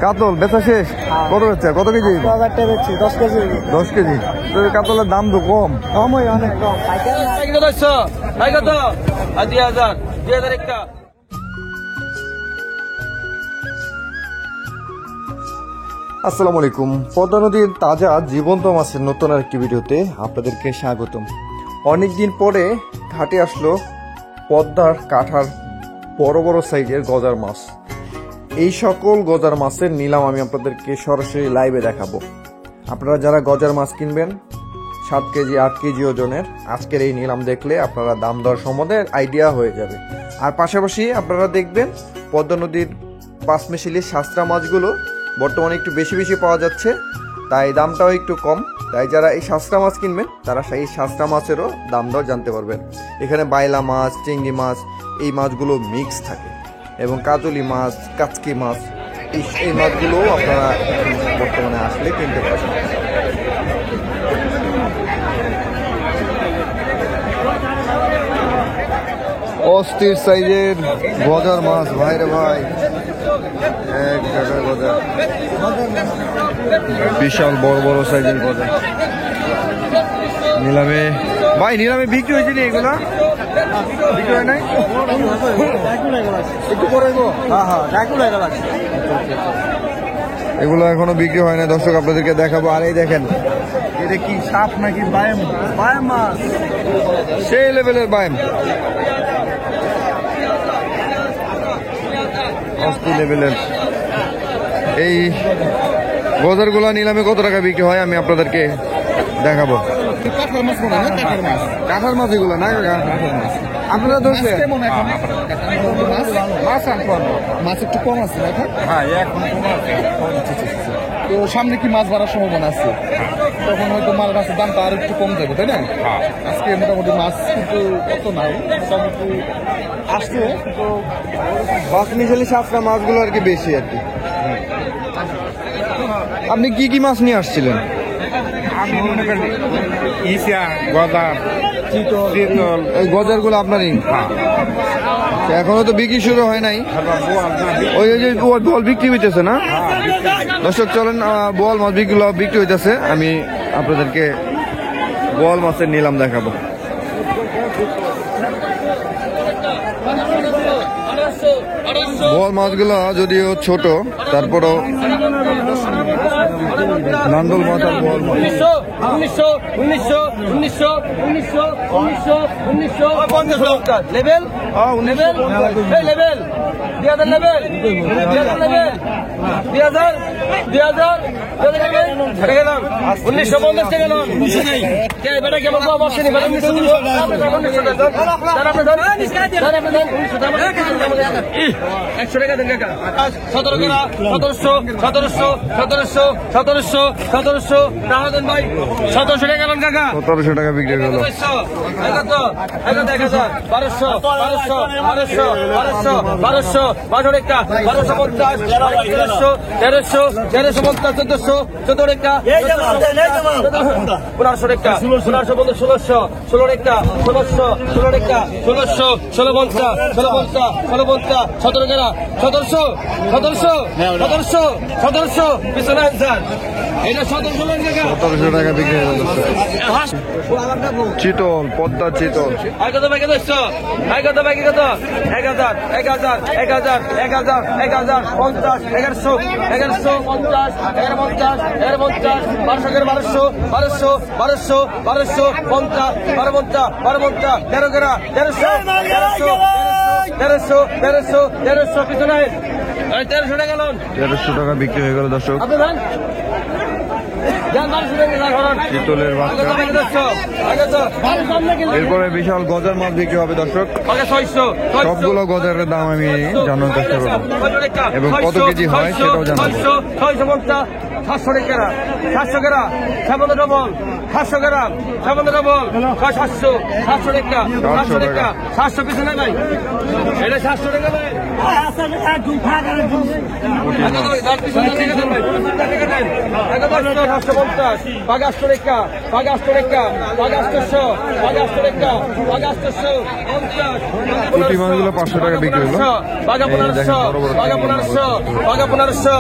কাতল বেচা শেষ? কত হচ্ছে? কত কেজি? 10 কেজি। 10 কেজি। কাতলের দাম তো কম। কমই অনেক কম। আসসালামু আলাইকুম। পদ্মা নদীর তাজা জীবন্ত মাছের নতুন একটি ভিডিওতে আপনাদেরকে স্বাগতম। অনেকদিন পরে ঘাটে আসলো পদ্মার কাঠার বড় বড় সাইজের গজার মাছ। এই সকল গজার মাছের নিলাম আমি আপনাদেরকে সরাসরি লাইভে দেখাবো। আপনারা যারা গজার মাছ কিনবেন 7 কেজি 8 কেজি ওজনের, আজকের এই নিলাম দেখলে আপনারা দাম দর সম্বন্ধে আইডিয়া হয়ে যাবে। আর পাশাপাশি আপনারা দেখবেন পদ্মা নদীর পাঁচমিশালি শাস্ত্রা মাছগুলো বর্তমানে একটু বেশি বেশি পাওয়া যাচ্ছে, তাই দামটাও একটু কম। তাই যারা এই শাস্ত্রা মাছ কিনবেন তারা সেই শাস্ত্রা মাছেরও দাম দর জানতে পারবেন। এখানে বাইলা মাছ, চিংড়ি মাছ, এই মাছগুলো মিক্স থাকে এবং কাজলি মাছ, কাচকি মাছ, এই মাছগুলোও আপনারা বর্তমানে আসলে কিনতে পারবেন। অস্থির সাইজের গজার মাছ, ভাইরে ভাই, এক টাকা গজা, বিশাল বড় বড় সাইজের গজা। নিলামে ভাই, নিলামে বিক্রি হয়েছে নি? এগুলা বিক্রি হয় নাই? একটু পরে এগুলো এখনো বিক্রি হয় না দর্শক, আপনাদেরকে দেখাবো। আর এই দেখেন, এটা কি সাপ নাকি বায়াম? বায়াম মাছ, সেই লেভেলের বায়াম, অস্থির লেভেলের। এই গজার গুলা নিলামে কত টাকা বিক্রি হয় আমি আপনাদেরকে দেখাবো। কাঁঠার মাছ এগুলো না কাকা? আপনারা ধরছেন মাছ একটু কম আছে এখন। তো সামনে কি মাছ বাড়ার সম্ভাবনা আছে? তখন হয়তো মাছের দামটা আর একটু কম যাবে, তাই না? আজকে মোটামুটি মাছ কিন্তু কত নাই, মোটামুটি আসছে। তো পাঁচমিশালি শাস্ত্রা মাছগুলো আর কি বেশি আর কি। আপনি কি কি মাছ নিয়ে আসছিলেন? এই গজার গুলো আপনারই? এখনো তো বিক্রি শুরু হয় নাই। ওই যে বল বিক্রি হইতেছে না দর্শক? চলেন, বল মাছ বিক্রি হইতেছে, আমি আপনাদেরকে বল মাছের নিলাম দেখাবো। বল মাছগুলো যদিও ছোট, তারপরও নান্দল মাছ আর বল মাছ। 100 টাকা দেন কাকা। 1700 টাকা দেন ভাই। 1700 টাকা দেন কাকা। 1700 টাকা বিক্রি হলো। 1250 টাকা, 1250, 1350, 1400, 1500 টাকা, 1500 টাকা, 1650, 16 টাকা, 16 টাকা, 1650, 1700 পিছনে আনসার। এটা 1700 টাকা বিক্রি হলো। চিতল, পদ্মা চিতল। কত ভাই? কত 1000, 1000, 1000, 1000, 1000, 1000, 50, 1100, 1150, 1150, 1150, 1200, 1200, 1200, 1200, 50, 1250, 1250, 1300 পিছনে 1300 টাকা লোন। 1300 টাকা বিক্রি হয়ে গেল দর্শক। চিতলের বাচ্চা। এরপরে বিশাল গজার মাছ বিক্রি হবে দর্শক। সবগুলো গজার দাম আমি জানার চেষ্টা করবো এবং কত কেজি হয় সেটাও জানাবো। 650, 700 টাকা, 700 টাকা, 7 ডবল, 700 গ্রাম 7 ডবল 700 700 টাকা 700 টাকা 700 পিছনে ভাই এটা 700 টাকা ভাই পুঁটি মাছগুলো 500 টাকা বিক্রি হলো। বাঘা 1500 বাঘা 1500 বাঘা 1500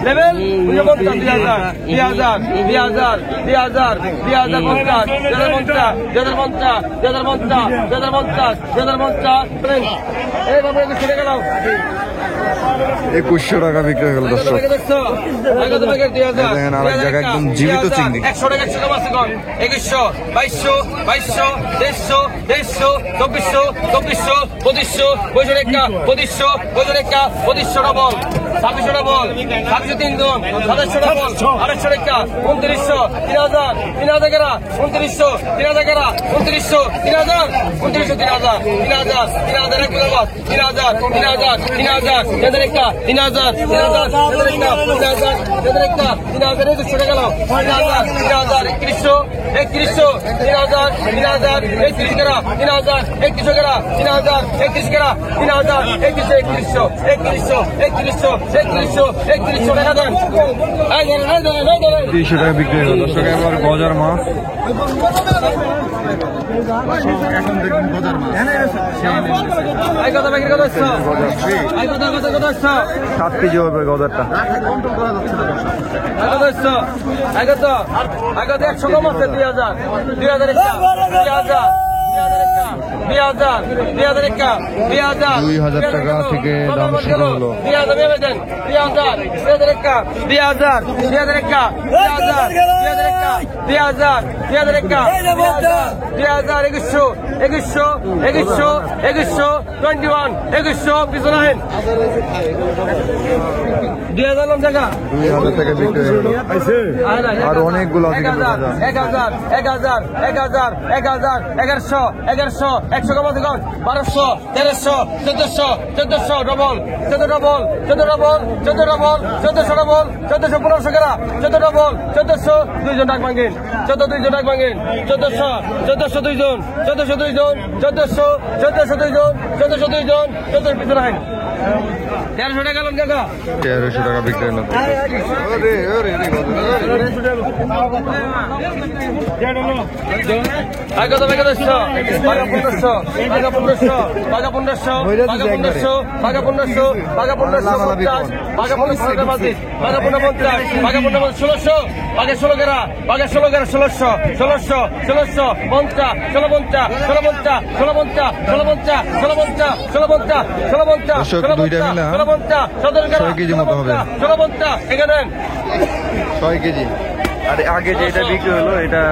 লেভেল 2100 টাকা বিক্রি হয়ে গেল দর্শক। দেখেন আরেক জায়গায় একদম জীবিত চিংড়ি। 100 টাকা ছিল মাছ এখন 2100 2200 2200 150 150 2400 2400 2500 2500 2500 ডবল 2600 ডবল 703 জন 2700 ডবল 800 টাকা 2900 3000 3000 টাকা 2900 3000 টাকা 2900 3000 2900 3000 3000 3000 এক কিলো মাছ 3000 3000 3000 3000 টাকা 3000 3000 3000 টাকা 3000 3000 2100 2100 3000 3000 31 টাকা 3000 31 টাকা 3000 31 টাকা 3000 2100 3100 টাকা দেন 300 টাকা বিক্রি হয়ে গেল দর্শক। এবার গজার মাছ আই কথা বিক্রি কত হচ্ছে আই কথা 7 কেজি হবে গজারটা। আই কথা 100 কম আছে 2000 2000 একটা 2000 টাকা থেকে দাম শুরু হলো। 2000 টাকা 2000 টাকা বিক্রি হয়ে গেল। আর অনেকগুলো আছে কিন্তু গজা। 1000 1100 1100 100 কম আছে 1200 1300 1400 ডবল 14 ডবল 1400 ডবল 1500 টাকা 14 ডবল 1400 দুইজন ডাক ভাঙেন 2জন ডাক ভাঙেন 1400 দুইজন 1400 দুইজন 1400 দুইজন 14 পিছনে রাখেন 1300 টাকা লোন কাকা 1300 টাকা বিক্রি হলো। আগত বাগা 1500 বাগা 1500 বাগা 1500 বাগা 1500 বাগা 1500 বাগা 1500 বাগা 1500 বাগা 1500 বাজি বাগা 1550 বাগা 1500 বাগা 16 গেরা বাগা 16 গেরা 1600 50 দর্শক, দুইটা মিলা 6 কেজি মতো হবে। 50 এখানে 6 কেজি। আর আগে যেটা বিক্রি হলো এটা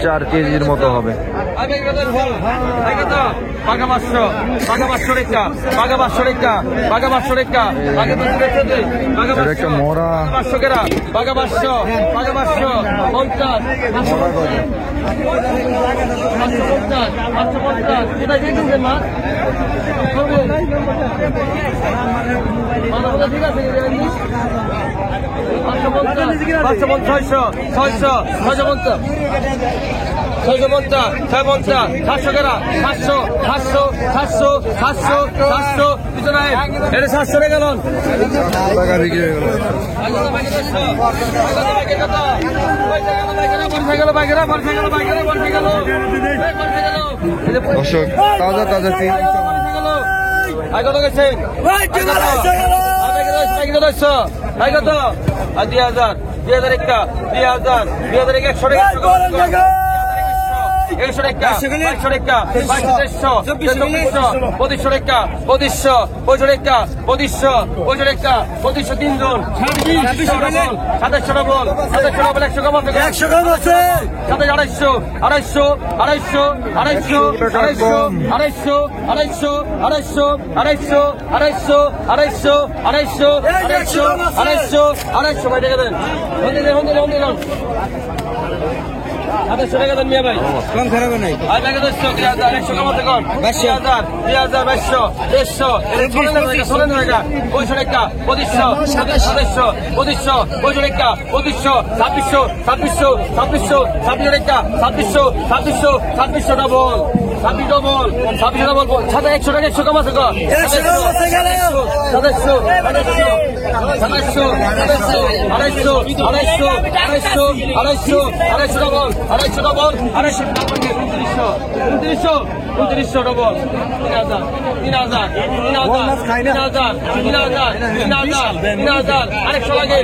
4 কেজির মতো হবে। বাঘা 500 রেখা এটা একটা মরা 500 কেরা বাঘা 500 50 550 এটা দিয়ে কিনছেন মাছ ঠিক আছে 700 টাকা টাকা বিক্রি হয়ে গেল। দর্শক, তাজা তাজা চিংড়ি কত গেছেন 2000 একটা 2000 100 টাকা 2100 টাকা 2200 টাকা 2200 2500 টাকা 2500 টাকা 2500 টাকা 2500 তিনজন 2700 ডবল 100 কম আছে 100 কম আছে 250 250 250 250 250 250 ভাই টাকা দেন হন্দি 700 টাকা দেন মিয়া ভাই কম খারাপ নাই আর টাকা 100 কম আছে কম 2000 2200 150 টাকা 500 টাকা 2500 2700 2500 টাকা 2500 2600 টাকা 2600 ডবল 26 ডবল 100 টাকা 100 কম আছে কম 250 ডবল 250 ডবল 2900 ডবল 3000 আরেকশো লাগে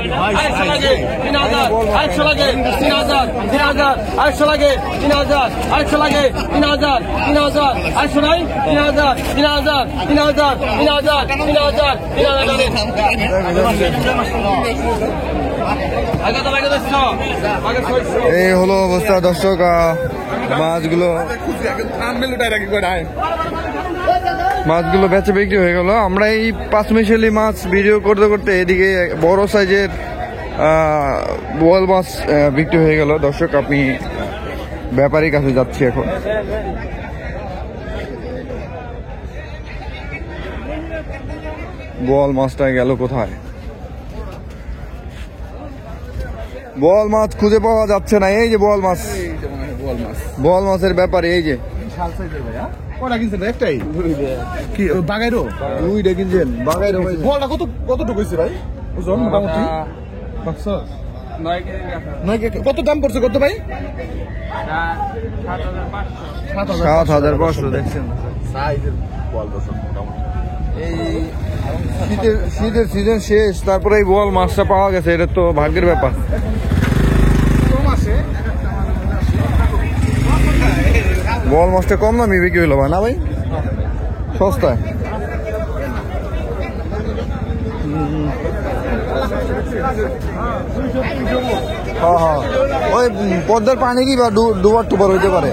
3000 আরেকশো লাগে 3000 আরেকশো লাগে 3000 আরেকশো লাগে 3000 আরেকশো নাই 3000 এই হলো অবস্থা দর্শক। মাছগুলো বেচে বিক্রি হয়ে গেল। আমরা এই পাঁচমিশালি মাছ ভিডিও করতে করতে এদিকে বড় সাইজের বোয়াল মাছ বিক্রি হয়ে গেল। দর্শক আমি ব্যাপারীর কাছে যাচ্ছি এখন। বোয়াল মাছটা গেল কোথায়? বোয়াল মাছ খুঁজে পাওয়া যাচ্ছে না। এই যে বোয়াল মাছ, বোয়াল মাছের ব্যাপারে এই যে কটা কিনছেন একটাই কি বাগাইরো দুইটা কিনছেন বাগাইরো বলটা কতটুকু হয়েছে ভাই ওজন মোটামুটি কত দাম পড়ছে কত ভাই 7,500 দেখছেন। এই শীতের সিজন শেষ, তারপরে এই বোয়াল মাছটা পাওয়া গেছে, এটা তো ভাগ্যের ব্যাপার। বোয়াল মাছটা কম দামি বিক্রি হলো না ভাই, সস্তায়। হ্যাঁ ওই পদ্মার পানি কি বা দুবার টুবার হইতে পারে।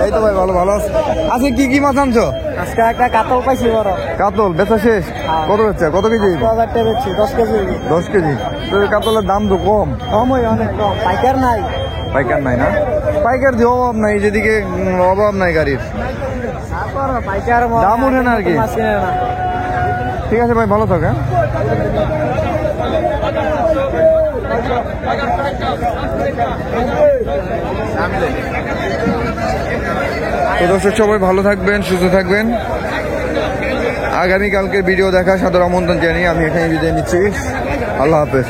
এই তো ভাই ভালো ভালো আছে। আজকে কি মাছ আনছো? আজকে একটা কাতল পাইছি বড়। কাতল বেচা শেষ? কত বেচছে? কত কেজি? 1000 টাকা বেচছি 10 কেজি। 10 কেজি? তো কাতলের দাম তো কম। কমই অনেক কম, পাইকার নাই। পাইকার নাই না? পাইকার দিয়ে অভাব নাই, যেদিকে অভাব নাই গাড়ির। পাইকার দাম উঠে না আর কি। ঠিক আছে ভাই, ভালো থাক। তো দর্শক সবাই ভালো থাকবেন, সুস্থ থাকবেন। আগামীকালকের ভিডিও দেখা সাদর আমন্ত্রণ জানিয়ে আমি এখানে বিদায় নিচ্ছি। আল্লাহ হাফেজ।